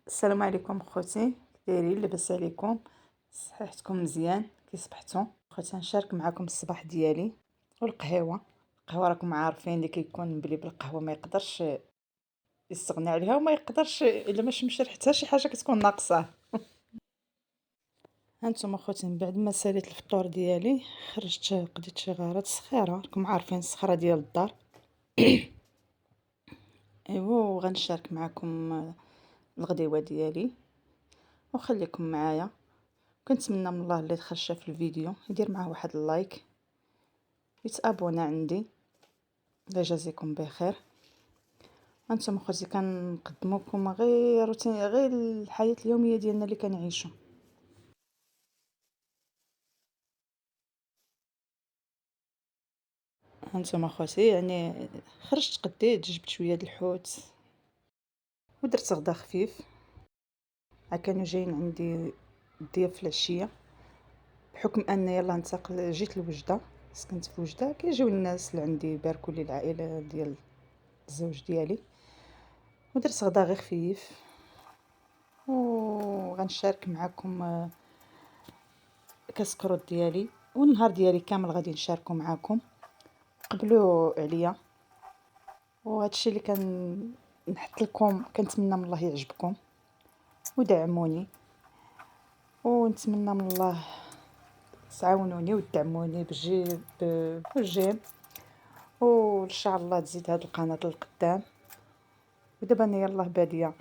السلام عليكم خوتي، دايرين لاباس عليكم؟ صحيحتكم مزيان؟ كي صبحتوا خوتي؟ نشارك معكم الصباح ديالي القهوه راكم عارفين اللي كيكون بلي بالقهوه ما يقدرش يستغنى عليها وما يقدرش الا ما شمش حتى شي حاجه كتكون ناقصه. هانتوما خوتي، من بعد ما ساليت الفطور ديالي خرجت قضيت شي غارات صغيره، راكم عارفين الصخره ديال الدار. ايوا غنشارك معكم الغديوه ديالي وخليكم معايا. كنتمنى من الله اللي دخل شاف الفيديو يدير معاه واحد اللايك، يتابونا عندي. الله يجازيكم بخير. انتم خوتي كنقدموا لكم غير روتين، غير الحياه اليوميه ديالنا اللي كنعيشوا. انتم خوتي يعني خرجت قديت جبت شويه د الحوت ودرت غدا خفيف. كانوا جايين عندي الضياف في العشيه، بحكم ان يلا ننتقل جيت لوجده، سكنت في وجده كيجيو الناس اللي عندي يباركوا لي العائله ديال الزوج ديالي، ودرت غدا غير خفيف. وغنشارك معكم كاس كروت ديالي، والنهار ديالي كامل غادي نشاركو معكم. قبلوا عليا، وهادشي اللي نحط لكم كنتمنى من الله يعجبكم ودعموني، ونتمنى من الله تعاونوني ودعموني بالجيم، وان شاء الله تزيد هاد القناه للقدام. ودابا انا يلاه باديه،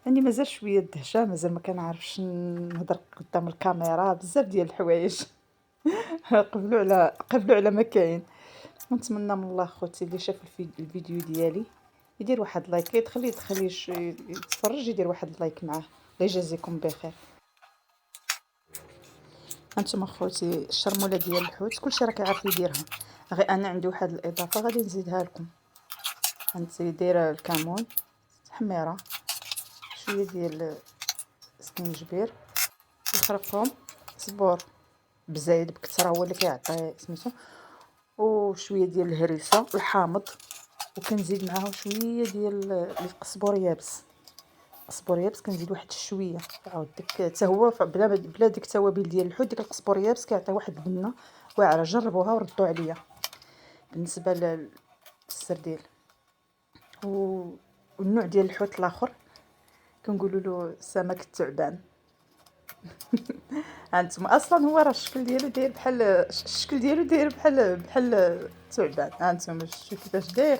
يعني مازال شويه الدهشه، مازال ما كنعرفش نهضر قدام الكاميرا بزاف ديال الحوايج. قبلوا على ما كاين. نتمنى من الله خوتي اللي شاف الفيديو ديالي يدير واحد لايك، يدخل يتفرج يدير واحد لايك معاه. الله يجازيكم بخير. هانتوما خوتي الشرموله ديال الحوت كلشي راه كيعرف يديرها، غير انا عندي واحد الاضافه غادي نزيدها لكم. دايره الكمون، تحميره، شويه ديال السكينجبير، الخرقوم، صبور بزايد بكثره هو اللي كيعطي سميتو، وشويه ديال الهريسه الحامض، وكنزيد معاه شويه ديال القزبور يابس. قزبور يابس كنزيد واحد شويه، عاود ديك حتى هو بلا ديك التوابل ديال الحوت، ديك القزبور يابس كيعطي واحد البنه واعره. جربوها وردوا عليا. بالنسبه للسرديل والنوع ديال الحوت الاخر كنقولوا له سمك الثعبان. هانتم اصلا هو راه الشكل ديالو داير بحال الثعبان. هانتم شوفوا كيفاش داير،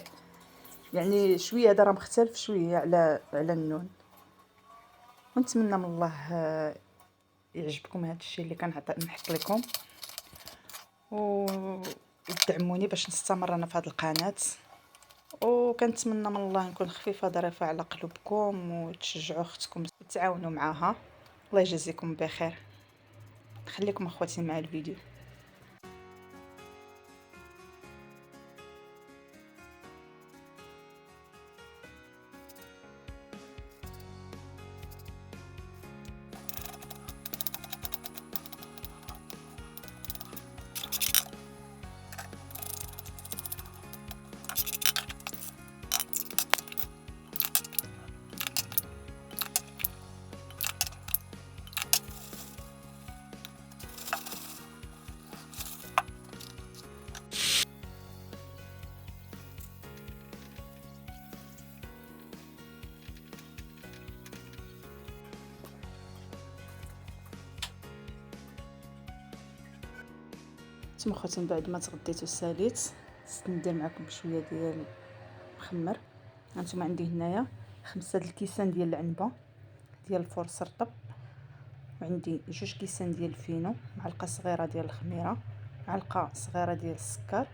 يعني شويه هذا راه مختلف شويه على النون. ونتمنى من الله يعجبكم هذا الشيء اللي نحط لكم، ودعموني باش نستمر انا في هذه القناه. وكنتمنى من الله نكون خفيفه ظريفه على قلوبكم، وتشجعوا اختكم وتعاونوا معها. الله يجازيكم بخير. خليكم اخواتي مع الفيديو. نتوما خوتي من بعد ما تغديت وساليت، ندير معكم شويه ديال مخمر. هانتوما عندي هنايا 5 د الكيسان ديال العنبه ديال الفرص رطب، وعندي 2 كيسان ديال الفينو، معلقه صغيره ديال الخميره، معلقه صغيره ديال السكر،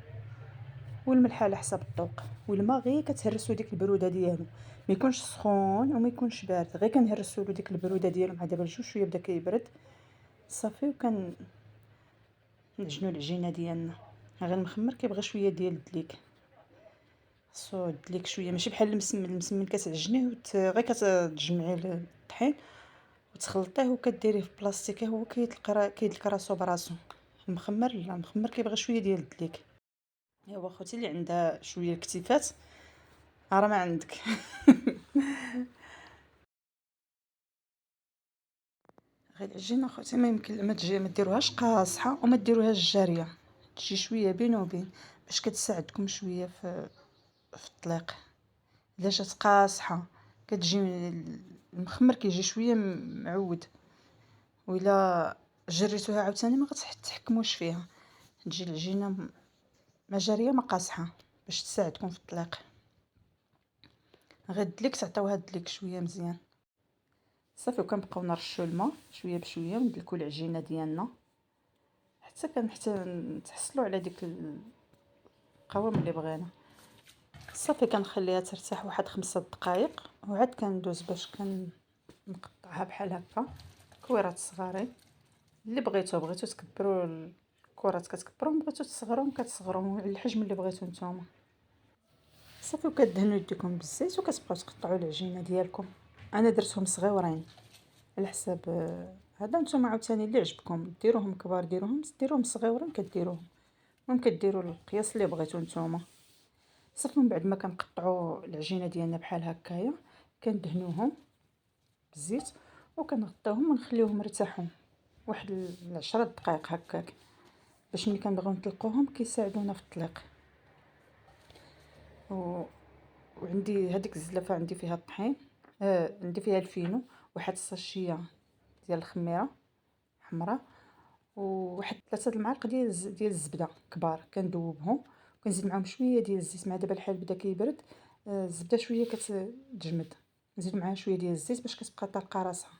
والملح على حسب الذوق. والماء غير كتهرسوا ديك البروده ديالو، ما يكونش سخون وما يكونش بارد، غير كنهرسوا له ديك البروده ديالو. مع دابا الجوج شويه بدا كيبرد صافي، نعجنوا العجينه ديالنا. غير المخمر كيبغي شويه ديال الدليك، خصو الدليك شويه، ماشي بحال المسمن كتعجنيه غير كتجمعي الطحين وتخلطيه وكديريه في بلاصتيك هو كيدلك راسو براسو. المخمر لا، المخمر كيبغي شويه ديال الدليك. ايوا خوتي اللي عندها شويه الكتيفات راه ما عندك. غير العجينه اخوتي ما يمكن ما ديروهاش قاصحه وما ديروهاش جاريه، تجي شويه بين وبين باش كتساعدكم شويه في الطليق. الا جات قاصحه كتجي المخمر كيجي شويه معود، وإلا جريتوها عاوتاني ما غتحكموش فيها، تجي العجينه ما جاريه ما قاصحه باش تساعدكم في الطليق. غير الدليك تعطيوها الدليك شويه مزيان صافي، وكنبقاو نرشوا الماء شويه بشويه وندلكوا العجينه ديالنا حتى نتحصلوا على ديك القوام اللي بغينا. صافي كنخليها ترتاح واحد 5 دقائق وعاد كندوز باش كنقطعها بحال هكا كويرات صغارين. اللي بغيتو تكبروا الكرات كتكبروهم، بغيتو تصغروهم كتصغروهم على الحجم اللي بغيتو نتوما. صافي وكدهنوا يديكم بالزيت وكتبقاو تقطعوا العجينه ديالكم. انا درتهم صغيورين على حساب هذا، نتوما عاوتاني اللي عجبكم ديروهم كبار ديروهم صغيورين كديروهم، المهم كديروا القياس اللي بغيتو نتوما. صافي من بعد ما كنقطعوا العجينه ديالنا بحال هكايا كندهنوهم بالزيت وكنغطيوهم ونخليوهم يرتاحوا واحد 10 دقائق هكاك باش ملي كنبغيو نطلقوهم كيساعدونا في الطليق. وعندي هذيك الزلافه عندي فيها الطحين، عندي فيها الفينو، واحد الساشيه ديال الخميره حمراء، وواحد 3 المعالق ديال الزبده كبار كندوبهم وكنزيد معاهم شويه ديال الزيت. مع دابا الحال بدا كيبرد، الزبده شويه كتجمد، نزيد معاها شويه ديال الزيت باش كتبقى طالقه راسها.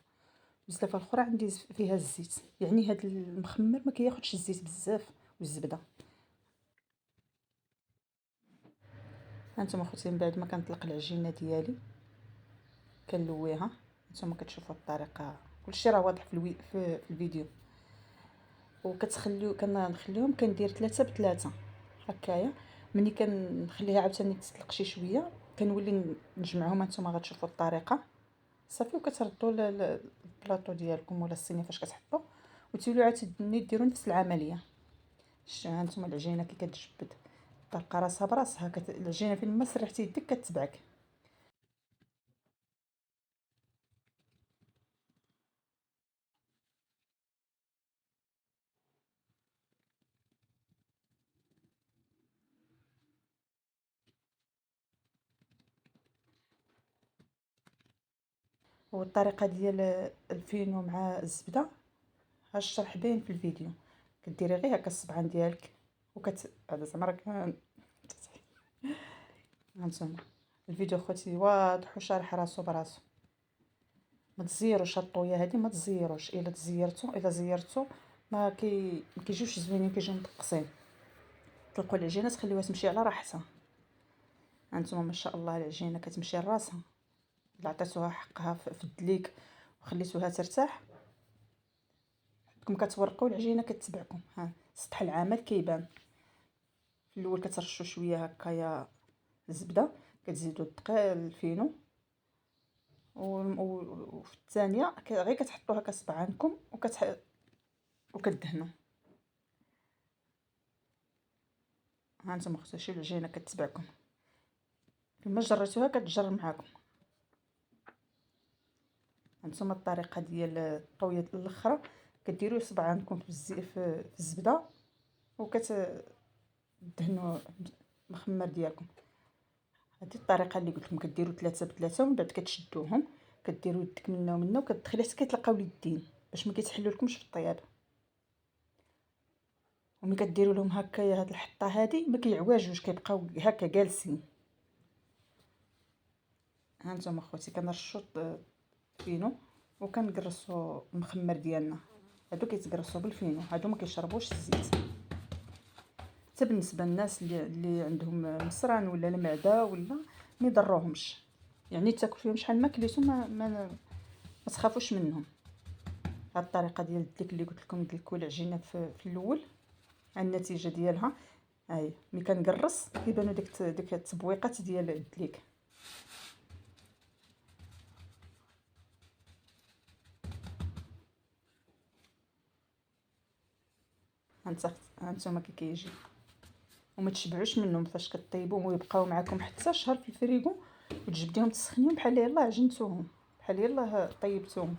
الزلافه الاخرى عندي فيها الزيت، يعني هذا المخمر ما كياخذش الزيت بزاف والزبده. هانتوما خوتي من بعد ما كنطلق العجينه ديالي كنلويها، نتوما كتشوفوا الطريقه كلشي راه واضح في الفيديو. كنخليهم كندير 3 ب3 هكايا. ملي كنخليها عاوتاني تطلق شي شويه كنولي نجمعهم، هانتوما غتشوفوا الطريقه. صافي وكتردوا البلاطو ديالكم ولا الصينيه فاش كتحطوا وتوليو عاوتاني ديروا نفس العمليه. هانتوما العجينه كي كتجبد طلقه راسها براسها، العجينه فين ما سرحتي يدك كتبعك. والطريقه ديال الفينو مع الزبده ها الشرح باين في الفيديو، كديري غير هكا الصبعان ديالك هذا زعما راك هانتوما الفيديو خوتي واضح وشارح راسو براسو. ما تزيروش الطويه هذه، ما تزيروش، الا زيرتو ما كيجيوش زوينين، كيجيو مدقسين. طلقوا العجينه تخليوها تمشي على راحتها. هانتوما ما شاء الله العجينه كتمشي لراسها، الا عطيتوها حقها في الدليك وخليتوها ترتاح كم كتورقوا العجينه كتبعكم. ها سطح العمل كيبان. في الاول كترشوا شويه هكايا الزبده، كتزيدوا الفينو، وفي الثانيه غير كتحطوا هكا صبعانكم وكدهنوا. ها نتوما خوتي شي العجينه كتبعكم، كما جريتوها كتجر معاكم. هانتوما الطريقه ديال الطويه الاخرى كديروا صبعانكم في الزبده وكتدهنوا المخمر ديالكم. هذه الطريقه اللي قلت لكم كديروا 3 ب3 ومن بعد كتشدوهم كديروا يدك منا ومنا وكتدخلي حتى كيتلقاو اليدين باش ما كيتحلولكمش في الطياب. وملي كديروا لهم هكايا هاد الحطه هادي ما كيعواجوش، كيبقاو هكا جالسين. هانتوما خوتي كنرشوا الفينو وكنقرصوا المخمر ديالنا، هادو كيتقرصوا بالفينو، هادو ما كيشربوش الزيت. حتى بالنسبه للناس اللي عندهم مصران ولا المعده ولا ما يضروهمش، يعني تاكل فيهم شحال ما كليتو ما تخافوش منهم. هاد الطريقه ديال الدليك اللي قلت لكم دلكوا العجينه في الاول، النتيجه ديالها هاي ملي كنقرص كيبانوا ديك التبويقات ديال الدليك. هانتوما كي كيجي وما تشبعوش منهم فاش كطيبوهم ويبقاو معكم حتى شهر في الفريغو، وتجبديهم تسخنيهم بحال يلاه عجنتوهم، بحال يلاه طيبتوهم.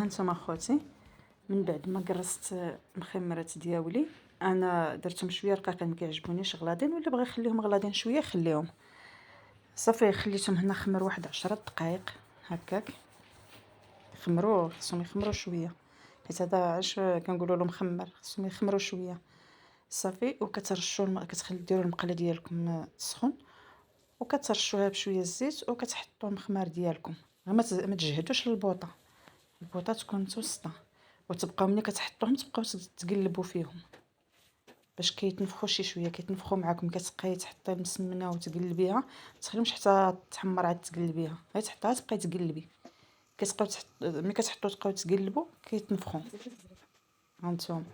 هانتوما اخوتي، من بعد ما قرصت مخمرات دياولي، انا درتهم شويه رقيقين ما كيعجبونيش غلاضين، ولا بغى يخليهم غلاضين شويه خليهم. صافي خليتهم هنا خمر واحد 10 دقائق هكاك. خمروا، خصهم يخمروا شويه، حيت هذا علاش كنقولوا له مخمر، خصهم يخمروا شويه. صافي وكترشوا كتخلي ديروا المقله ديالكم تسخن، وكترشوها بشويه الزيت، وكتحطوا المخمار ديالكم. غير ما تجهدوش البوطه، البوطه تكون متوسطه، وتبقاو ملي كتحطوهم تبقاو تقلبوا فيهم باش كيتنفخوا شي شويه، كيتنفخوا معاكم. كتبقاي تحطي المسمنه وتقلبيها، تخليهمش حتى تحمر عاد تقلبيها، غير تحطيها تبقاي تقلبي. كتبقاو ملي كتحطوا تبقاو تقلبوا كيتنفخوا. هانتوما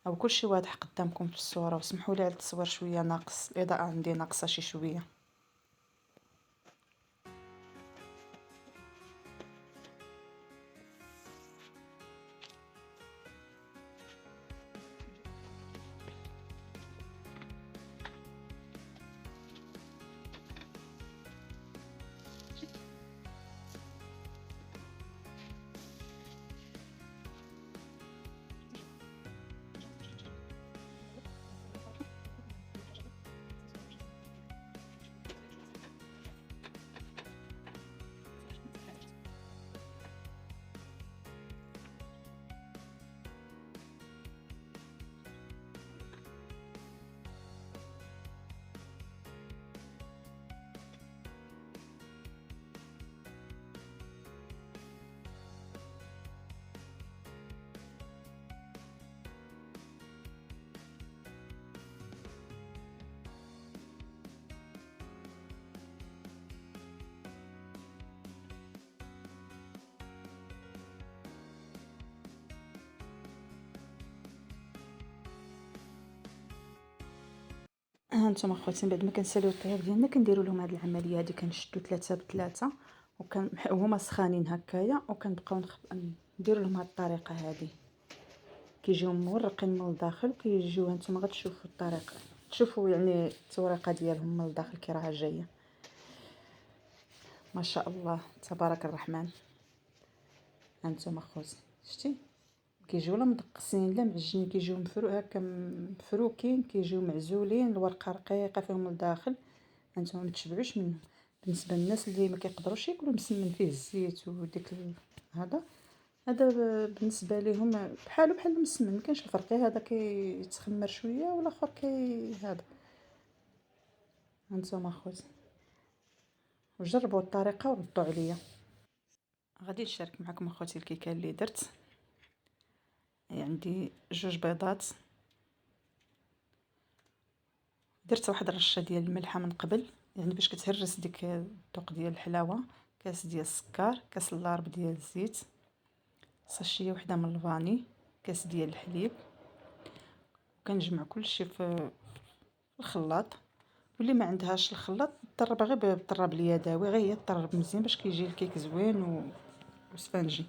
او كلشي واضح قدامكم في الصوره، وسمحوا لي على التصوير شويه ناقص، الاضاءه عندي ناقصه شي شويه. هانتوما اخواتي، من بعد ما كنساليو الطياب ديالنا كنديروا لهم هذه العمليه هذه. كنشدوا ثلاثه بثلاثه وهما سخانين هكايا، وكنبقاو نديروا لهم هذه الطريقه هذه. كيجيو مورقين من الداخل، وكيجيو هانتوما غتشوفوا الطريقه، تشوفوا يعني التوريقه ديالهم من الداخل كي راها جايه. ما شاء الله تبارك الرحمن. هانتوما اخواتي شتي كيجيو لا مدقسين لا معجنين، كيجيو هكا مفروكين، كيجيو معزولين، الورقه رقيقه فيهم الداخل. هانتوما ما تشبعوش منهم. بالنسبه للناس اللي ما كيقدروش ياكلوا مسمن فيه الزيت وديك هذا بالنسبه لهم بحال المسمن، ما كاينش الفرق، هذا كيتخمر شويه والاخر هذا. هانتوما اخوتي وجربوا الطريقه وردوا عليا. غادي نشارك معكم اخوتي الكيكه اللي درت. عندي 2 بيضات، درت واحد الرشه ديال الملحه من قبل، يعني باش كتهرس ديك الذوق ديال الحلاوه. كاس ديال السكر، كاس اللارب ديال الزيت، ساشيه وحده من الفاني، كاس ديال الحليب. كنجمع كلشي في الخلاط. واللي ما عندهاش الخلاط طربها غير بالطراب اليدوي، غير هي طرب مزيان باش كيجي الكيك زوين وسفنجي.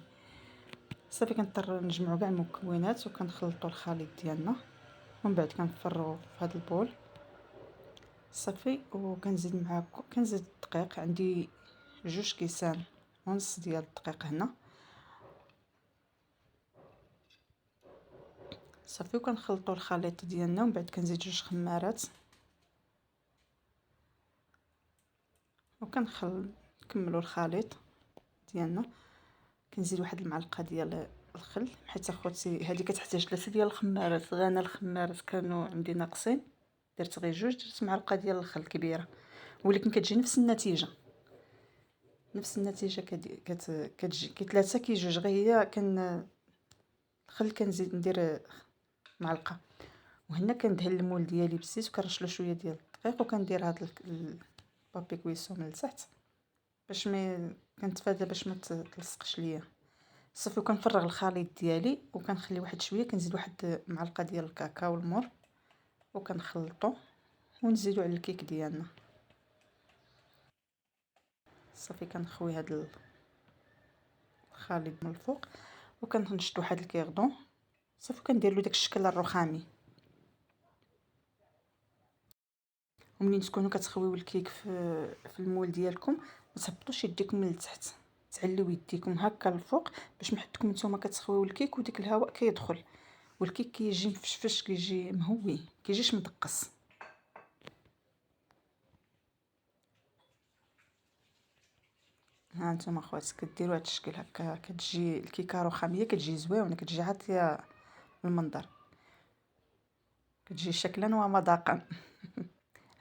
صافي كنضطر نجمعوا كاع المكونات وكنخلطوا الخليط ديالنا، ومن بعد كنفرغوا في هذا البول. صافي وكنزيد معاكم كنزيد الدقيق، عندي 2 كيسان ونص ديال الدقيق هنا. صافي وكنخلطوا الخليط ديالنا، ومن بعد كنزيد 2 خمارات نكملوا الخليط ديالنا. كنزيد واحد المعلقه ديال الخل، حيت اخوتي هذه كتحتاج 3 ديال الخمارات، غير انا الخمارات كانوا عندي ناقصين، درت غير 2، درت معلقه ديال الخل كبيره، ولكن كتجي نفس النتيجه. كتجي كي 3 كي 2، غير هي الخل كنزيد ندير معلقه. وهنا كندهن المول ديالي بالزيت وكنرش له شويه ديال الدقيق، وكندير هذا البابي كويسون من التحت باش ما كنتفادى باش ما تلصقش ليا. صافي وكنفرغ الخليط ديالي وكنخلي واحد شويه، كنزيد واحد معلقه ديال الكاكاو المر وكنخلطو ونزيدو على الكيك ديالنا. صافي كنخوي هذا الخليط من الفوق وكنشد واحد الكيردون. صافي كندير له داك الشكل الرخامي. ومنين تكونوا كتخويو الكيك في المول ديالكم ما تهبطوش يديكم من التحت، تعليو يديكم هكا الفوق باش محدكم نتوما كتخويو الكيك وديك الهواء كيدخل، والكيك كيجي مفشفش، كيجي مهوي، كيجيش مدقص. ها نتوما اخوات كديروا هذا الشكل هكا، كتجي الكيكه رخاميه، كتجي زوينه، كتجي عاطيه المنظر، كتجي شكلا ومذاقا.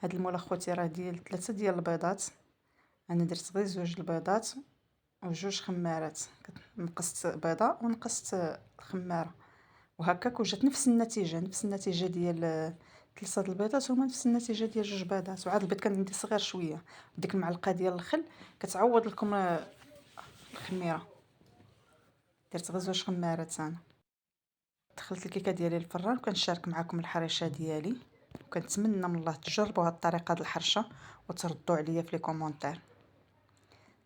هاد المول اخوتي راه ديال 3 ديال البيضات، انا درت غير 2 البيضات وجوج خمارات، نقصت بيضه ونقصت خماره، وهكاك وجات نفس النتيجه، نفس النتيجه ديال 3 البيضات هما نفس النتيجه ديال 2 بيضات. وعاد البيض كان عندي صغير شويه، ديك المعلقه ديال الخل كتعوض لكم الخميره. درت غير 2 خمارات انا. دخلت الكيكه ديالي للفران وكنشارك معكم الحريشه ديالي، وكنتمنى من الله تجربوا هاد الطريقه د الحرشه وتردوا عليا في لي كومونتير.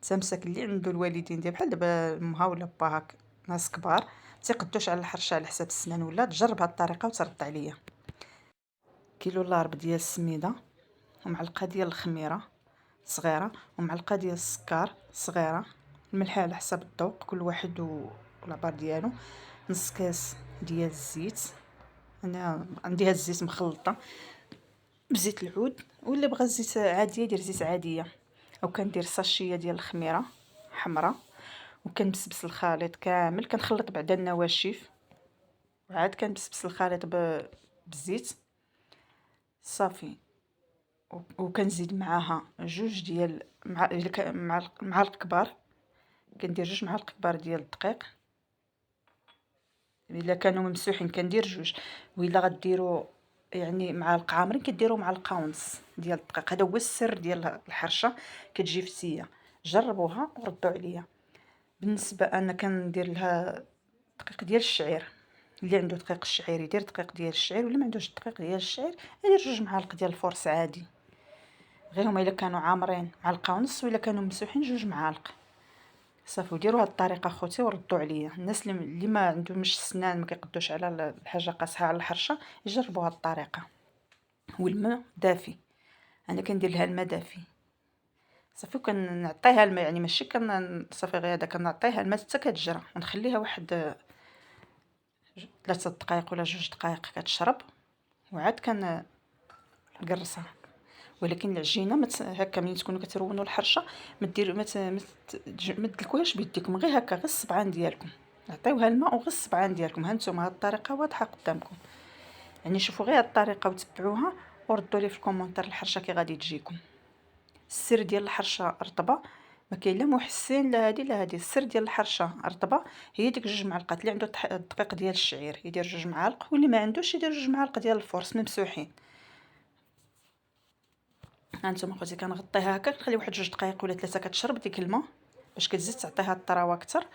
تمسك اللي عنده الوالدين ديال بحال دابا امها ولا باك ناس كبار تيقدوش على الحرشه على حساب السنان، ولا تجرب هاد الطريقه وترد عليا. كيلو لارب ديال السميده، ومعلقه ديال الخميره صغيره، ومعلقه ديال السكر صغيره، الملح على حساب الذوق كل واحد والعبار ديالو، نص كاس ديال الزيت، انا عندي هاد الزيت مخلطه بزيت العود، ولا بغى الزيت عاديه يدير زيت عاديه. وكندير ساشيه ديال الخميره حمراء، وكنبسبس الخليط كامل، كنخلط بعدا النواشف، وعاد كنبسبس الخليط بالزيت صافي. وكنزيد معاها 2 ديال معالق كبار، كندير 2 معالق كبار ديال الدقيق، الا كانوا ممسوحين كندير 2، وإلا غديروا يعني معالق عامرين كديروا معلقه ونص ديال الدقيق. هذا هو السر ديال الحرشه، كتجي فتيه. جربوها وردوا عليا. بالنسبه انا كندير لها دقيق ديال الشعير، اللي عنده دقيق الشعير يدير دقيق ديال الشعير، ولا ما عندوش دقيق ديال الشعير يدير 2 معالق ديال الفورس عادي، غير هما الا كانوا عامرين معلقه ونص، ولا كانوا ممسوحين 2 معالق صافي. وديروا هاد الطريقه اخوتي وردوا عليا. الناس اللي ما عندهمش السنان ما كيقدوش على الحاجه قاصحه على الحرشه يجربوا هاد الطريقه. والماء دافي، انا كندير لها الماء دافي صافي، وكنعطيها الماء، يعني ماشي صافي غير هذا، كنعطيها الماء حتى كتجرى، ونخليها واحد 3 دقائق ولا 2 دقائق كتشرب، وعاد كنقرصها. ولكن العجينه هكا ملي تكونوا كترونوا الحرشه ما ديروا ما تدلكوهاش بيديكم، غير هكا غير الصبعان ديالكم، عطيوها الماء وغير الصبعان ديالكم. ها نتوما هاد الطريقه واضحه قدامكم، يعني شوفوا غير هاد الطريقه وتبعوها، وردوا لي في الكومونتير الحرشه كي غادي تجيكم. السر ديال الحرشه رطبه، ما كاين لا محسن لا هادي لا هادي. السر ديال الحرشه رطبه هي ديك 2 معلقات. اللي عنده الدقيق ديال الشعير يدير 2 معالق، واللي ما عندوش يدير 2 معالق ديال الفورس ممسوحين. ها نتوما خوتي كنغطيها هكا، كنخلي واحد 2 دقائق ولا 3 كتشرب ديك الماء باش كتزيد تعطيها الطراوه اكثر.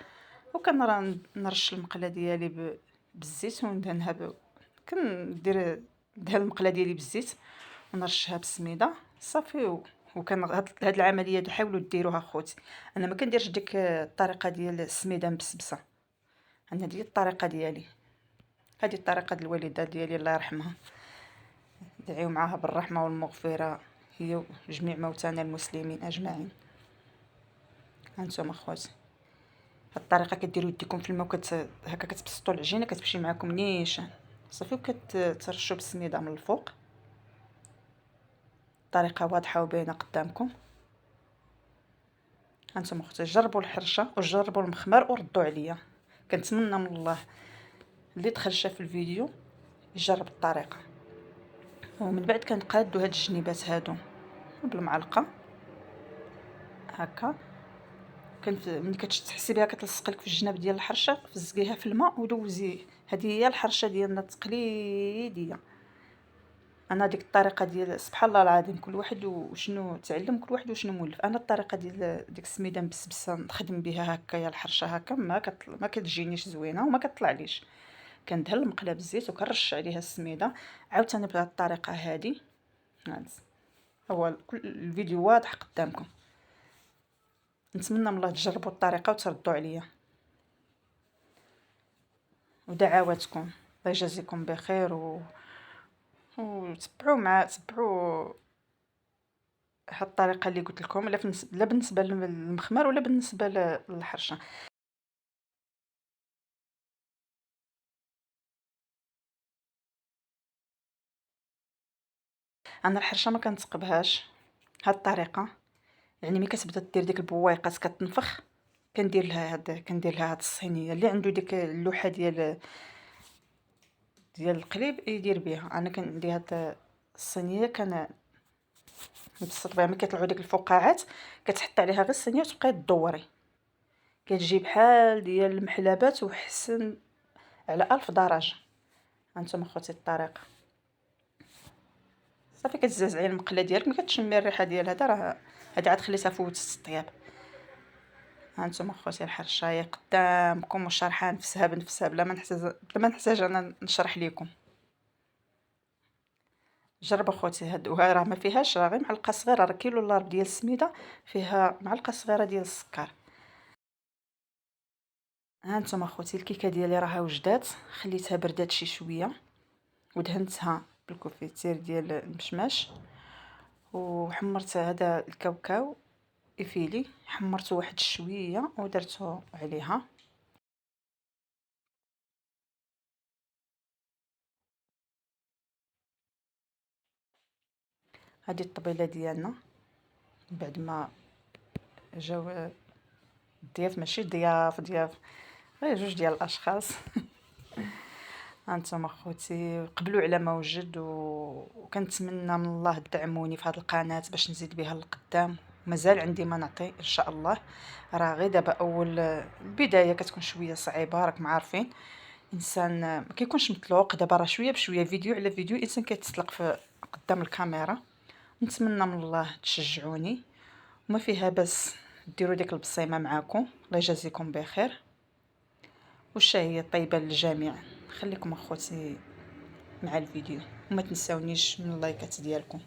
وكنرش المقله ديالي بالزيت وندهنها كندير دهن المقله ديالي بالزيت ونرشها بالسميده صافي. هاد العمليه حاولوا ديروها خوتي. انا ما كنديرش ديك الطريقه ديال السميده مبسبسه، انا ديال الطريقه ديالي، هذه الطريقه ديال الوالده ديالي الله يرحمها، دعيو معاها بالرحمه والمغفره هي وجميع موتانا المسلمين اجمعين. هانتوما اخواتي هاد الطريقه كديروا يديكم في الماء هكا كتبسطوا العجينه كتمشي معكم نيشان صافي، وكترشوا بالسميده من الفوق. الطريقه واضحه وباينه قدامكم. هانتوما اخوتي جربوا الحرشه وجربوا المخمر وردوا عليا. كنتمنى من الله اللي دخل شاف الفيديو يجرب الطريقه. ومن بعد كنقادوا هاد الجنيبات هادو بالمعلقه هكا، ملي كتحسي بها كتلصق لك في الجناب ديال الحرشه، فزقيها في الماء ودوزي. هذه هي الحرشه ديالنا التقليديه. انا ديك الطريقه ديال سبحان الله العظيم كل واحد وشنو تعلم، كل واحد وشنو مولف. انا الطريقه ديال ديك السميده مبسبسه نخدم بها هكايا الحرشه هكا ما كتجينيش زوينه وما كطلعليش. كندهن المقله بالزيت وكنرش عليها السميده عاوتاني بهذه الطريقه هذه. هو كل الفيديو واضح قدامكم. نتمنى من الله تجربوا الطريقه وتردوا عليا، ودعواتكم الله يجازيكم بخير وتبعوا هاد الطريقه اللي قلت لكم، لا بالنسبه للمخمر ولا بالنسبه للحرشه. انا الحرشه ما كنتقبهاش هاد الطريقه، يعني ملي كتبدا دير ديك البويقات كتنفخ، كندير لها هاد الصينيه اللي عنده ديك اللوحه ديال القليب يدير بها. انا كندير هاد الصينيه نبسط بها، ملي كيطلعوا ديك الفقاعات كتحط عليها غير الصينيه وتبقاي تدوري، كتجي بحال ديال المحلبات وحسن على 1000 درجه. هانتوما خوتي الطريقه، صافي كتزعزعي المقله ديالك، ملي كتشمي الريحه ديال هذا راه هادي عاد خليتها فوتت الطياب. هانتوما خوتي الحرشه هي قدامكم وشارحه نفسها بنفسها بلا ما نحتاج انا نشرح لكم. جرب اخوتي هاد، وها راه ما فيهاش، راه غير معلقه صغيره، راه كيلو الا ربع ديال السميده فيها معلقه صغيره ديال السكر. هانتوما اخوتي الكيكه ديالي راها وجدات، خليتها بردات شي شويه ودهنتها بالكونفيتير ديال المشماش، وحمرت هذا الكاوكاو إفيلي، حمرته واحد شويه ودرته عليها. هذه الطبيله ديالنا بعد ما جاو الضياف، ماشي ضياف، غير جوج ديال الاشخاص. هانتوما خوتي قبلوا على ما وجد، وكنتمنى من الله تدعموني في هذه القناه باش نزيد بها للقدام. مازال عندي ما نعطي ان شاء الله، راه غير دابا اول البدايه كتكون شويه صعيبه، راكم عارفين انسان ما كيكونش مطلوق. دابا راه شويه بشويه، فيديو على فيديو، الانسان كيتسلق في قدام الكاميرا. نتمنى من الله تشجعوني، وما فيها بس ديروا ديك البصيمه معاكم. الله يجازيكم بخير، والشهية طيبة للجميع. خليكم اخوتي مع الفيديو، وما تنساونيش من اللايكات ديالكم.